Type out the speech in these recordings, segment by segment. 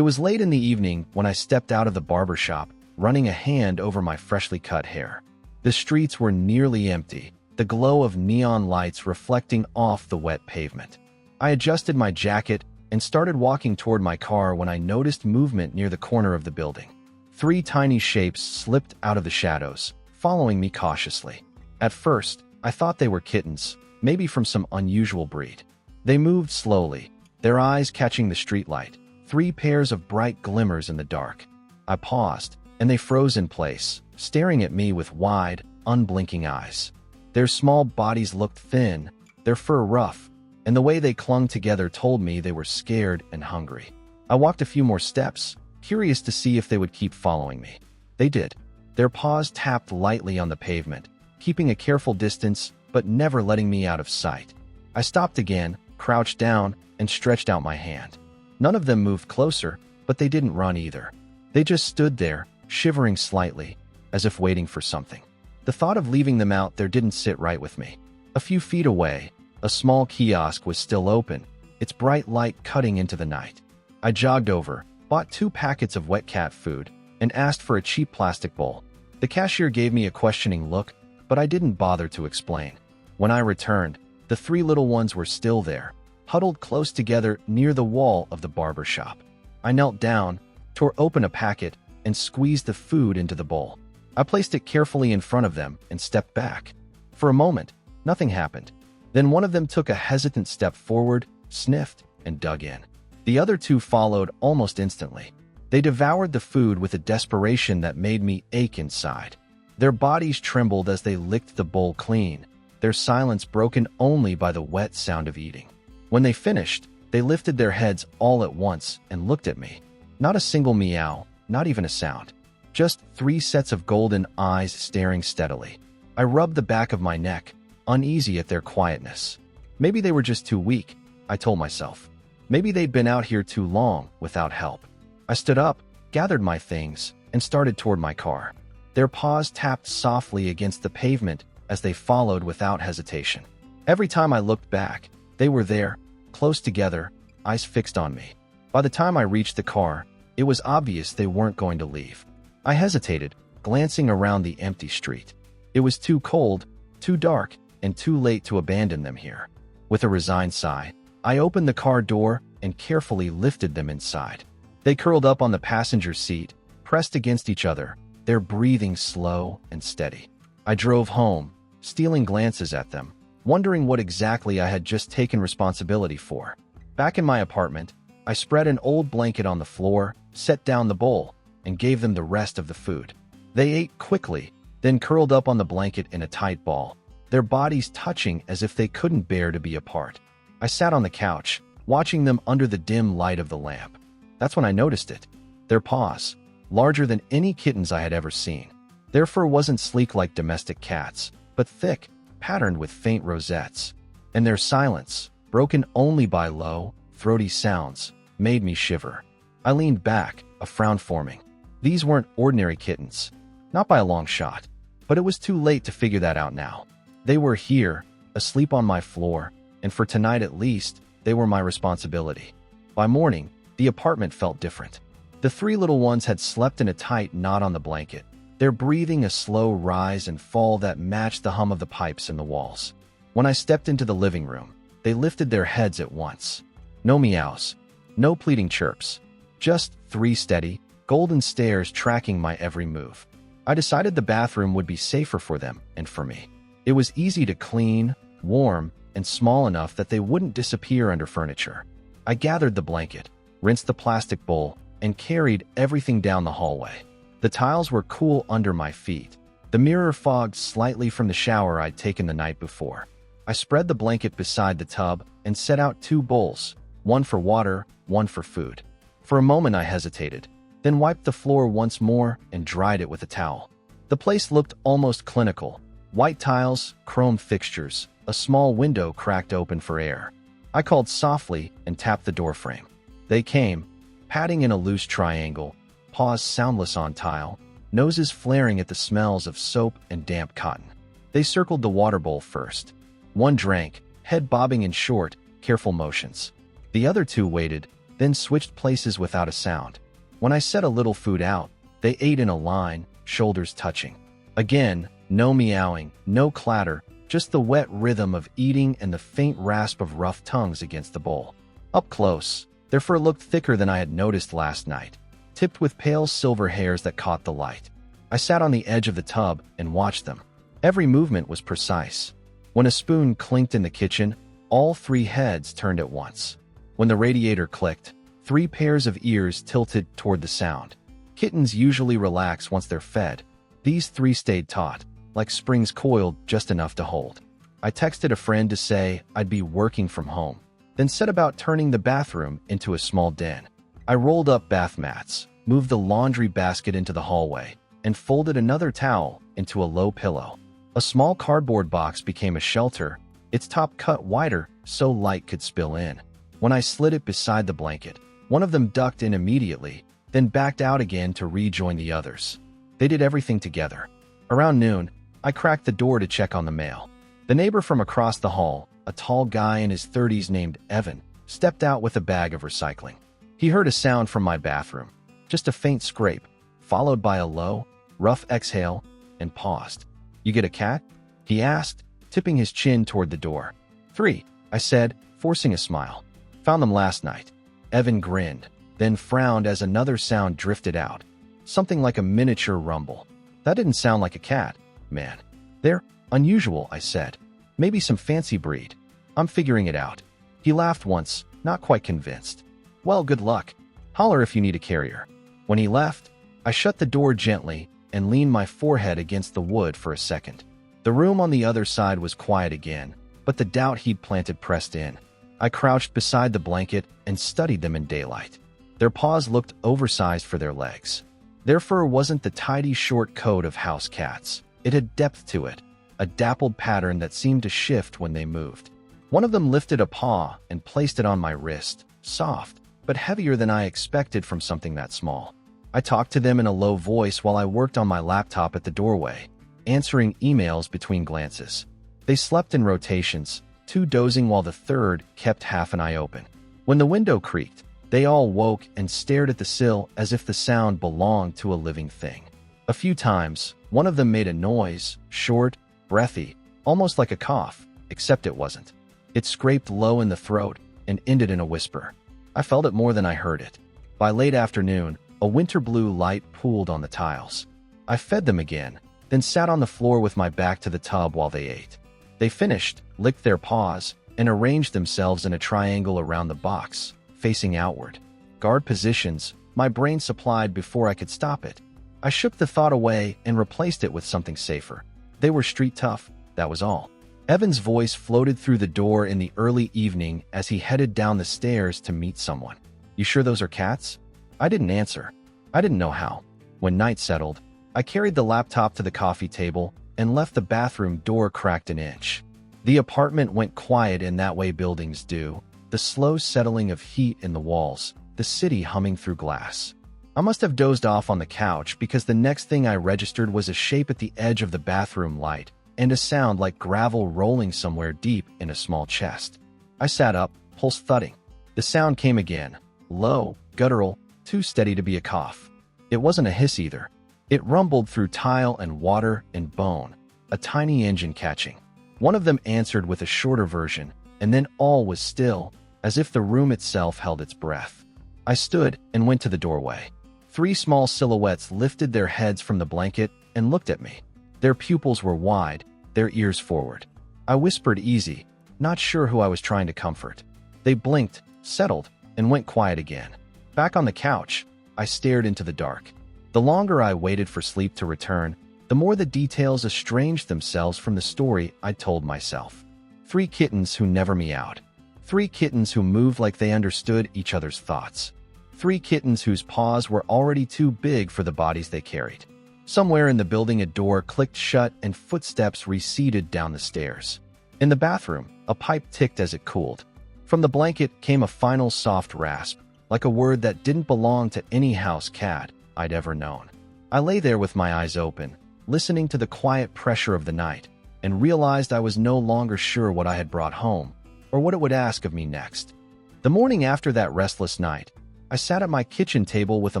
It was late in the evening when I stepped out of the barbershop, running a hand over my freshly cut hair. The streets were nearly empty, the glow of neon lights reflecting off the wet pavement. I adjusted my jacket and started walking toward my car when I noticed movement near the corner of the building. 3 tiny shapes slipped out of the shadows, following me cautiously. At first, I thought they were kittens, maybe from some unusual breed. They moved slowly, their eyes catching the streetlight, 3 pairs of bright glimmers in the dark. I paused, and they froze in place, staring at me with wide, unblinking eyes. Their small bodies looked thin, their fur rough, and the way they clung together told me they were scared and hungry. I walked a few more steps, curious to see if they would keep following me. They did. Their paws tapped lightly on the pavement, keeping a careful distance but never letting me out of sight. I stopped again, crouched down, and stretched out my hand. None of them moved closer, but they didn't run either. They just stood there, shivering slightly, as if waiting for something. The thought of leaving them out there didn't sit right with me. A few feet away, a small kiosk was still open, its bright light cutting into the night. I jogged over, bought 2 packets of wet cat food, and asked for a cheap plastic bowl. The cashier gave me a questioning look, but I didn't bother to explain. When I returned, the 3 little ones were still there, huddled close together near the wall of the barber shop. I knelt down, tore open a packet, and squeezed the food into the bowl. I placed it carefully in front of them and stepped back. For a moment, nothing happened. Then one of them took a hesitant step forward, sniffed, and dug in. The other 2 followed almost instantly. They devoured the food with a desperation that made me ache inside. Their bodies trembled as they licked the bowl clean, their silence broken only by the wet sound of eating. When they finished, they lifted their heads all at once and looked at me. Not a single meow, not even a sound. Just 3 sets of golden eyes staring steadily. I rubbed the back of my neck, uneasy at their quietness. Maybe they were just too weak, I told myself. Maybe they'd been out here too long without help. I stood up, gathered my things, and started toward my car. Their paws tapped softly against the pavement as they followed without hesitation. Every time I looked back, they were there, close together, eyes fixed on me. By the time I reached the car, it was obvious they weren't going to leave. I hesitated, glancing around the empty street. It was too cold, too dark, and too late to abandon them here. With a resigned sigh, I opened the car door and carefully lifted them inside. They curled up on the passenger seat, pressed against each other, their breathing slow and steady. I drove home, stealing glances at them, wondering what exactly I had just taken responsibility for. Back in my apartment, I spread an old blanket on the floor, set down the bowl, and gave them the rest of the food. They ate quickly, then curled up on the blanket in a tight ball, their bodies touching as if they couldn't bear to be apart. I sat on the couch, watching them under the dim light of the lamp. That's when I noticed it. Their paws, larger than any kittens I had ever seen. Their fur wasn't sleek like domestic cats, but thick, patterned with faint rosettes. And their silence, broken only by low, throaty sounds, made me shiver. I leaned back, a frown forming. These weren't ordinary kittens, not by a long shot, but it was too late to figure that out now. They were here, asleep on my floor, and for tonight at least, they were my responsibility. By morning, the apartment felt different. The 3 little ones had slept in a tight knot on the blanket, their breathing a slow rise and fall that matched the hum of the pipes in the walls. When I stepped into the living room, they lifted their heads at once. No meows, no pleading chirps, just 3 steady, golden stares tracking my every move. I decided the bathroom would be safer for them and for me. It was easy to clean, warm, and small enough that they wouldn't disappear under furniture. I gathered the blanket, rinsed the plastic bowl, and carried everything down the hallway. The tiles were cool under my feet. The mirror fogged slightly from the shower I'd taken the night before. I spread the blanket beside the tub and set out 2 bowls, one for water, one for food. For a moment I hesitated, then wiped the floor once more and dried it with a towel. The place looked almost clinical. White tiles, chrome fixtures, a small window cracked open for air. I called softly and tapped the doorframe. They came, padding in a loose triangle, paws soundless on tile, noses flaring at the smells of soap and damp cotton. They circled the water bowl first. One drank, head bobbing in short, careful motions. The other 2 waited, then switched places without a sound. When I set a little food out, they ate in a line, shoulders touching. Again, no meowing, no clatter, just the wet rhythm of eating and the faint rasp of rough tongues against the bowl. Up close, their fur looked thicker than I had noticed last night, tipped with pale silver hairs that caught the light. I sat on the edge of the tub and watched them. Every movement was precise. When a spoon clinked in the kitchen, all three heads turned at once. When the radiator clicked, three pairs of ears tilted toward the sound. Kittens usually relax once they're fed. These three stayed taut, like springs coiled just enough to hold. I texted a friend to say I'd be working from home, then set about turning the bathroom into a small den. I rolled up bath mats, moved the laundry basket into the hallway, and folded another towel into a low pillow. A small cardboard box became a shelter, its top cut wider so light could spill in. When I slid it beside the blanket, one of them ducked in immediately, then backed out again to rejoin the others. They did everything together. Around noon, I cracked the door to check on the mail. The neighbor from across the hall, a tall guy in his 30s named Evan, stepped out with a bag of recycling. He heard a sound from my bathroom, just a faint scrape, followed by a low, rough exhale, and paused. "You get a cat?" he asked, tipping his chin toward the door. "3, I said, forcing a smile. "Found them last night." Evan grinned, then frowned as another sound drifted out. Something like a miniature rumble. "That didn't sound like a cat, man." "They're unusual," I said. "Maybe some fancy breed. I'm figuring it out." He laughed once, not quite convinced. "Well, good luck. Holler if you need a carrier." When he left, I shut the door gently and leaned my forehead against the wood for a second. The room on the other side was quiet again, but the doubt he'd planted pressed in. I crouched beside the blanket and studied them in daylight. Their paws looked oversized for their legs. Their fur wasn't the tidy short coat of house cats. It had depth to it, a dappled pattern that seemed to shift when they moved. One of them lifted a paw and placed it on my wrist, soft, but heavier than I expected from something that small. I talked to them in a low voice while I worked on my laptop at the doorway, answering emails between glances. They slept in rotations, two dozing while the third kept half an eye open. When the window creaked, they all woke and stared at the sill as if the sound belonged to a living thing. A few times, one of them made a noise, short, breathy, almost like a cough, except it wasn't. It scraped low in the throat and ended in a whisper. I felt it more than I heard it. By late afternoon, a winter blue light pooled on the tiles. I fed them again, then sat on the floor with my back to the tub while they ate. They finished, licked their paws, and arranged themselves in a triangle around the box, facing outward. Guard positions, my brain supplied before I could stop it. I shook the thought away and replaced it with something safer. They were street tough, that was all. Evan's voice floated through the door in the early evening as he headed down the stairs to meet someone. "You sure those are cats?" I didn't answer. I didn't know how. When night settled, I carried the laptop to the coffee table and left the bathroom door cracked an inch. The apartment went quiet in that way buildings do, the slow settling of heat in the walls, the city humming through glass. I must have dozed off on the couch because the next thing I registered was a shape at the edge of the bathroom light and a sound like gravel rolling somewhere deep in a small chest. I sat up, pulse thudding. The sound came again, low, guttural, too steady to be a cough. It wasn't a hiss either. It rumbled through tile and water and bone, a tiny engine catching. One of them answered with a shorter version, and then all was still, as if the room itself held its breath. I stood and went to the doorway. 3 small silhouettes lifted their heads from the blanket and looked at me. Their pupils were wide, their ears forward. I whispered easy, not sure who I was trying to comfort. They blinked, settled, and went quiet again. Back on the couch, I stared into the dark. The longer I waited for sleep to return, the more the details estranged themselves from the story I'd told myself. 3 kittens who never meowed. 3 kittens who moved like they understood each other's thoughts. 3 kittens whose paws were already too big for the bodies they carried. Somewhere in the building a door clicked shut and footsteps receded down the stairs. In the bathroom, a pipe ticked as it cooled. From the blanket came a final soft rasp, like a word that didn't belong to any house cat I'd ever known. I lay there with my eyes open, listening to the quiet pressure of the night, and realized I was no longer sure what I had brought home, or what it would ask of me next. The morning after that restless night, I sat at my kitchen table with a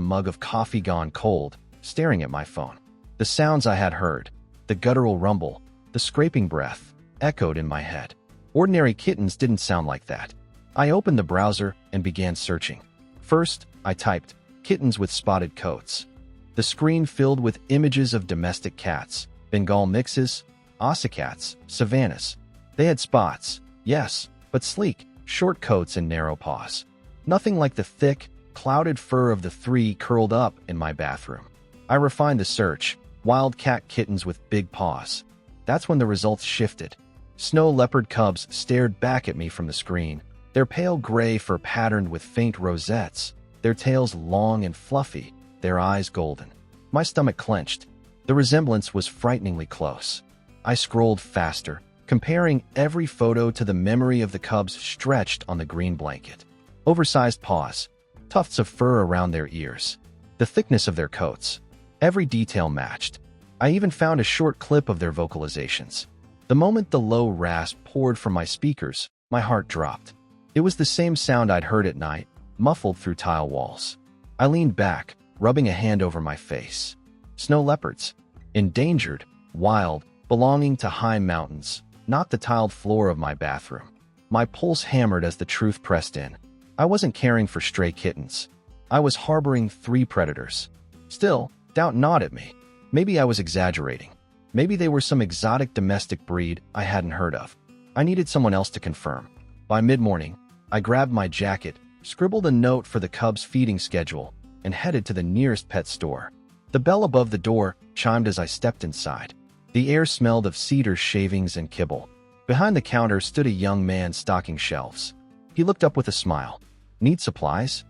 mug of coffee gone cold, staring at my phone. The sounds I had heard, the guttural rumble, the scraping breath, echoed in my head. Ordinary kittens didn't sound like that. I opened the browser and began searching. First, I typed, "kittens with spotted coats." The screen filled with images of domestic cats, Bengal mixes, Ossicats, Savannahs. They had spots, yes, but sleek, short coats and narrow paws. Nothing like the thick, clouded fur of the three curled up in my bathroom. I refined the search, wild cat kittens with big paws. That's when the results shifted. Snow leopard cubs stared back at me from the screen, their pale gray fur patterned with faint rosettes, their tails long and fluffy, their eyes golden. My stomach clenched. The resemblance was frighteningly close. I scrolled faster, comparing every photo to the memory of the cubs stretched on the green blanket. Oversized paws, tufts of fur around their ears, the thickness of their coats. Every detail matched. I even found a short clip of their vocalizations. The moment the low rasp poured from my speakers, my heart dropped. It was the same sound I'd heard at night, muffled through tile walls. I leaned back, rubbing a hand over my face. Snow leopards. Endangered, wild, belonging to high mountains, not the tiled floor of my bathroom. My pulse hammered as the truth pressed in. I wasn't caring for stray kittens. I was harboring 3 predators. Still, doubt gnawed at me. Maybe I was exaggerating. Maybe they were some exotic domestic breed I hadn't heard of. I needed someone else to confirm. By mid-morning, I grabbed my jacket, scribbled a note for the cubs' feeding schedule, and headed to the nearest pet store. The bell above the door chimed as I stepped inside. The air smelled of cedar shavings and kibble. Behind the counter stood a young man stocking shelves. He looked up with a smile. "Need supplies?"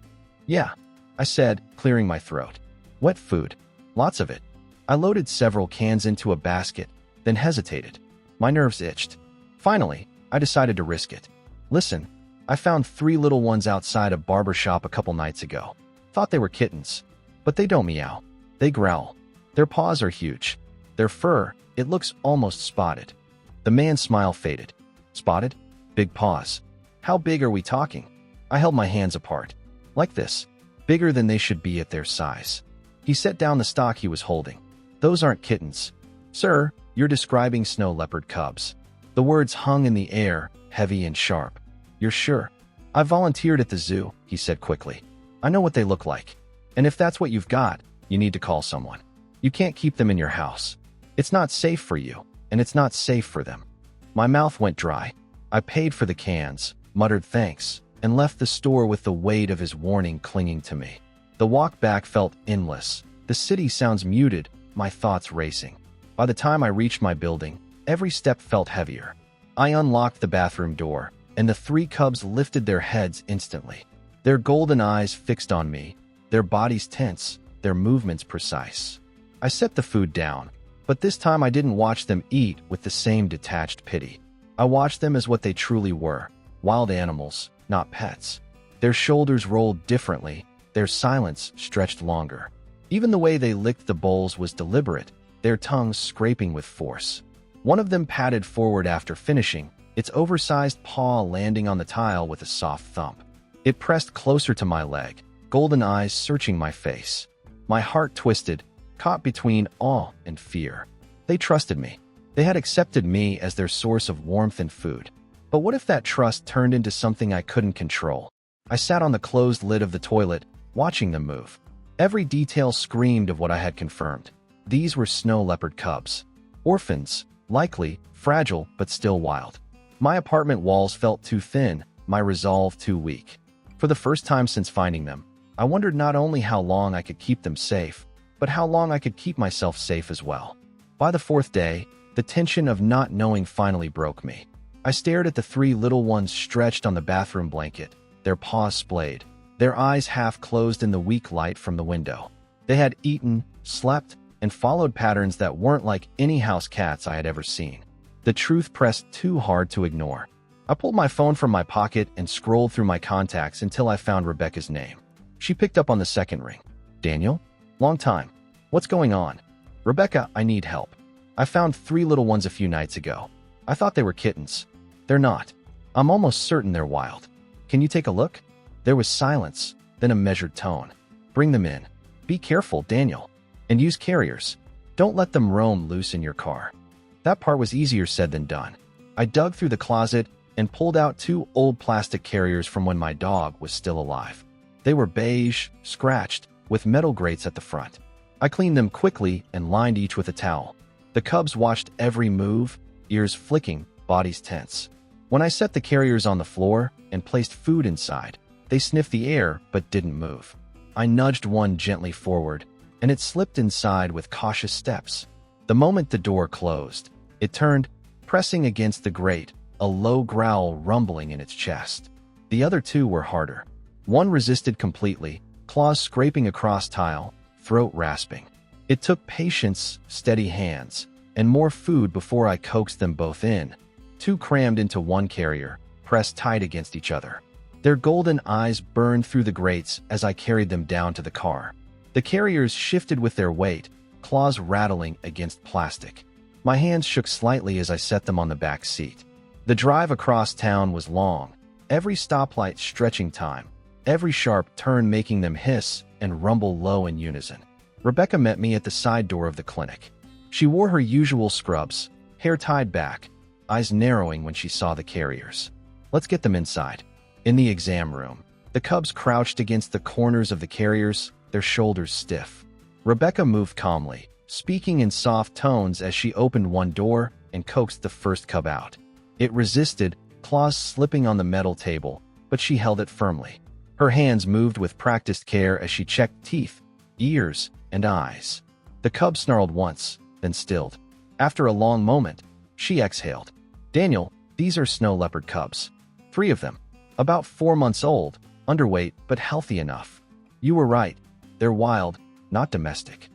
"Yeah," I said, clearing my throat. "Wet food. Lots of it." I loaded several cans into a basket, then hesitated. My nerves itched. Finally, I decided to risk it. "Listen, I found 3 little ones outside a barbershop a couple nights ago. Thought they were kittens. But they don't meow. They growl. Their paws are huge. Their fur, it looks almost spotted." The man's smile faded. "Spotted? Big paws. How big are we talking?" I held my hands apart. Like this. Bigger than they should be at their size. He set down the stock he was holding. "Those aren't kittens. Sir, you're describing snow leopard cubs." The words hung in the air, heavy and sharp. "You're sure?" "I volunteered at the zoo," he said quickly. "I know what they look like. And if that's what you've got, you need to call someone. You can't keep them in your house. It's not safe for you, and it's not safe for them." My mouth went dry. I paid for the cans, muttered thanks, and left the store with the weight of his warning clinging to me. The walk back felt endless. The city sounds muted, my thoughts racing. By the time I reached my building, every step felt heavier. I unlocked the bathroom door, and the 3 cubs lifted their heads instantly. Their golden eyes fixed on me, their bodies tense, their movements precise. I set the food down, but this time I didn't watch them eat with the same detached pity. I watched them as what they truly were, wild animals, not pets. Their shoulders rolled differently, their silence stretched longer. Even the way they licked the bowls was deliberate, their tongues scraping with force. One of them patted forward after finishing, its oversized paw landing on the tile with a soft thump. It pressed closer to my leg, golden eyes searching my face. My heart twisted, caught between awe and fear. They trusted me. They had accepted me as their source of warmth and food. But what if that trust turned into something I couldn't control? I sat on the closed lid of the toilet, watching them move. Every detail screamed of what I had confirmed. These were snow leopard cubs. Orphans, likely, fragile, but still wild. My apartment walls felt too thin, my resolve too weak. For the first time since finding them, I wondered not only how long I could keep them safe, but how long I could keep myself safe as well. By the 4th day, the tension of not knowing finally broke me. I stared at the 3 little ones stretched on the bathroom blanket, their paws splayed, their eyes half closed in the weak light from the window. They had eaten, slept, and followed patterns that weren't like any house cats I had ever seen. The truth pressed too hard to ignore. I pulled my phone from my pocket and scrolled through my contacts until I found Rebecca's name. She picked up on the second ring. "Daniel? Long time. What's going on?" "Rebecca, I need help. I found 3 little ones a few nights ago. I thought they were kittens. They're not. I'm almost certain they're wild. Can you take a look? There was silence, then a measured tone. Bring them in. Be careful, Daniel. And use carriers. Don't let them roam loose in your car. That part was easier said than done. I dug through the closet and pulled out 2 old plastic carriers from when my dog was still alive. They were beige, scratched, with metal grates at the front. I cleaned them quickly and lined each with a towel. The cubs watched every move, ears flicking, bodies tense. When I set the carriers on the floor and placed food inside, they sniffed the air but didn't move. I nudged one gently forward, and it slipped inside with cautious steps. The moment the door closed, it turned, pressing against the grate, a low growl rumbling in its chest. The other 2 were harder. One resisted completely, claws scraping across tile, throat rasping. It took patience, steady hands, and more food before I coaxed them both in. 2 crammed into one carrier, pressed tight against each other. Their golden eyes burned through the grates as I carried them down to the car. The carriers shifted with their weight, claws rattling against plastic. My hands shook slightly as I set them on the back seat. The drive across town was long, every stoplight stretching time, every sharp turn making them hiss and rumble low in unison. Rebecca met me at the side door of the clinic. She wore her usual scrubs, hair tied back, eyes narrowing when she saw the carriers. Let's get them inside. In the exam room, the cubs crouched against the corners of the carriers, their shoulders stiff. Rebecca moved calmly, speaking in soft tones as she opened one door and coaxed the first cub out. It resisted, claws slipping on the metal table, but she held it firmly. Her hands moved with practiced care as she checked teeth, ears, and eyes. The cub snarled once, then stilled. After a long moment, she exhaled. Daniel, these are snow leopard cubs. 3 of them. About 4 months old, underweight but healthy enough. You were right. They're wild, not domestic.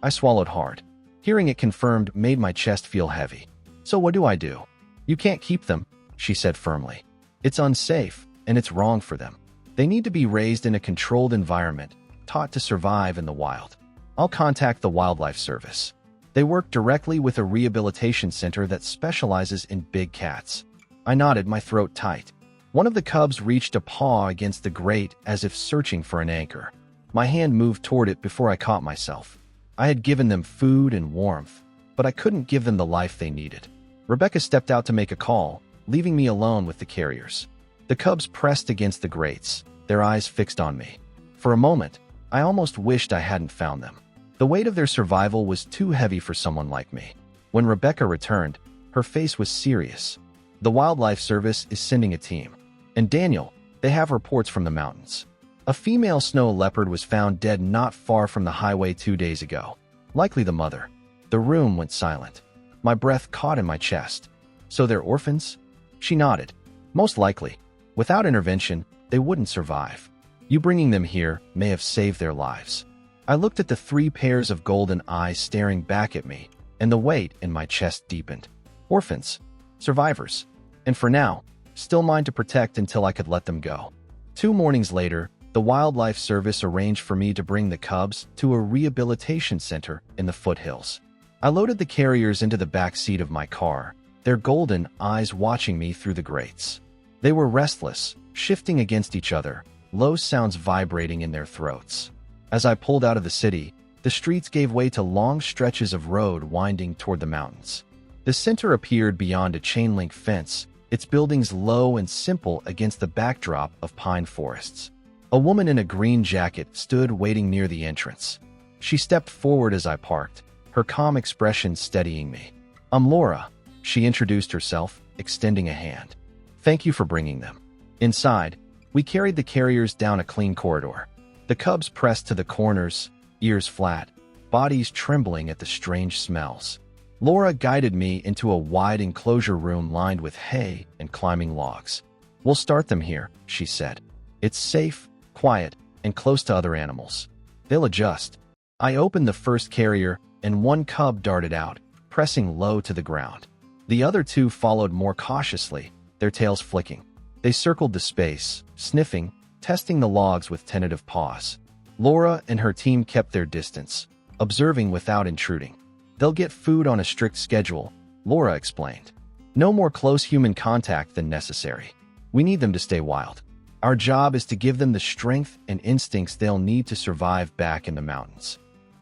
I swallowed hard. Hearing it confirmed made my chest feel heavy. So what do I do? You can't keep them, she said firmly. It's unsafe, and it's wrong for them. They need to be raised in a controlled environment, taught to survive in the wild. I'll contact the Wildlife Service. They work directly with a rehabilitation center that specializes in big cats. I nodded, my throat tight. One of the cubs reached a paw against the grate as if searching for an anchor. My hand moved toward it before I caught myself. I had given them food and warmth, but I couldn't give them the life they needed. Rebecca stepped out to make a call, leaving me alone with the carriers. The cubs pressed against the grates, their eyes fixed on me. For a moment, I almost wished I hadn't found them. The weight of their survival was too heavy for someone like me. When Rebecca returned, her face was serious. The Wildlife Service is sending a team. And Daniel, they have reports from the mountains. A female snow leopard was found dead not far from the highway 2 days ago. Likely the mother. The room went silent. My breath caught in my chest. So they're orphans? She nodded. Most likely. Without intervention, they wouldn't survive. You bringing them here may have saved their lives. I looked at the 3 pairs of golden eyes staring back at me, and the weight in my chest deepened. Orphans. Survivors. And for now, still mine to protect until I could let them go. 2 mornings later, the Wildlife Service arranged for me to bring the cubs to a rehabilitation center in the foothills. I loaded the carriers into the back seat of my car, their golden eyes watching me through the grates. They were restless, shifting against each other, low sounds vibrating in their throats. As I pulled out of the city, the streets gave way to long stretches of road winding toward the mountains. The center appeared beyond a chain-link fence, its buildings low and simple against the backdrop of pine forests. A woman in a green jacket stood waiting near the entrance. She stepped forward as I parked, her calm expression steadying me. I'm Laura, she introduced herself, extending a hand. Thank you for bringing them. Inside, we carried the carriers down a clean corridor. The cubs pressed to the corners, ears flat, bodies trembling at the strange smells. Laura guided me into a wide enclosure room lined with hay and climbing logs. We'll start them here, she said. It's safe, quiet, and close to other animals. They'll adjust. I opened the first carrier, and one cub darted out, pressing low to the ground. The other 2 followed more cautiously, their tails flicking. They circled the space, sniffing, testing the logs with tentative paws. Laura and her team kept their distance, observing without intruding. They'll get food on a strict schedule, Laura explained. No more close human contact than necessary. We need them to stay wild. Our job is to give them the strength and instincts they'll need to survive back in the mountains."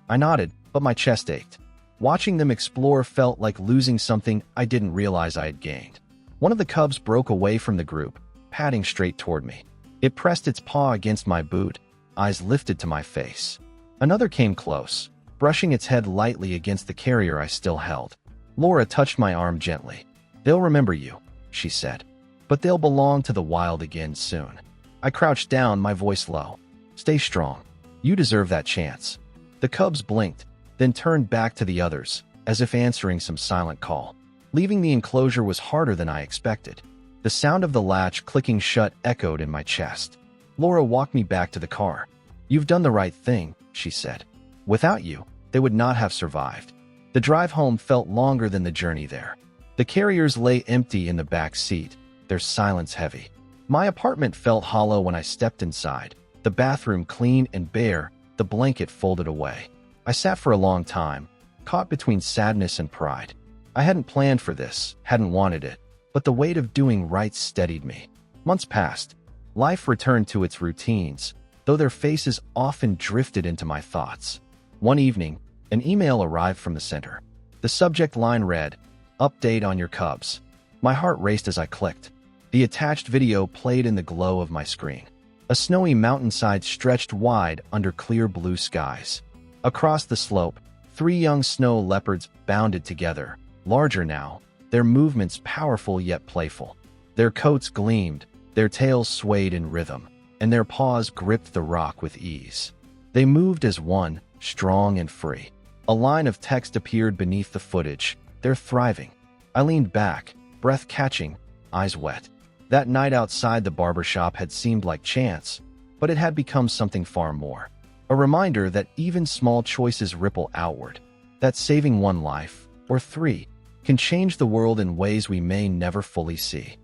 I nodded, but my chest ached. Watching them explore felt like losing something I didn't realize I had gained. One of the cubs broke away from the group, padding straight toward me. It pressed its paw against my boot, eyes lifted to my face. Another came close, brushing its head lightly against the carrier I still held. Laura touched my arm gently. "They'll remember you," she said. "But they'll belong to the wild again soon." I crouched down, my voice low. "Stay strong. You deserve that chance." The cubs blinked, then turned back to the others, as if answering some silent call. Leaving the enclosure was harder than I expected. The sound of the latch clicking shut echoed in my chest. Laura walked me back to the car. "You've done the right thing," she said. "Without you, they would not have survived." The drive home felt longer than the journey there. The carriers lay empty in the back seat, their silence heavy. My apartment felt hollow when I stepped inside, the bathroom clean and bare, the blanket folded away. I sat for a long time, caught between sadness and pride. I hadn't planned for this, hadn't wanted it, but the weight of doing right steadied me. Months passed. Life returned to its routines, though their faces often drifted into my thoughts. One evening, an email arrived from the center. The subject line read, "Update on your cubs." My heart raced as I clicked. The attached video played in the glow of my screen. A snowy mountainside stretched wide under clear blue skies. Across the slope, 3 young snow leopards bounded together, larger now, their movements powerful yet playful. Their coats gleamed, their tails swayed in rhythm, and their paws gripped the rock with ease. They moved as one, strong and free. A line of text appeared beneath the footage. "They're thriving." I leaned back, breath catching, eyes wet. That night outside the barbershop had seemed like chance, but it had become something far more. A reminder that even small choices ripple outward, that saving one life, or 3, can change the world in ways we may never fully see.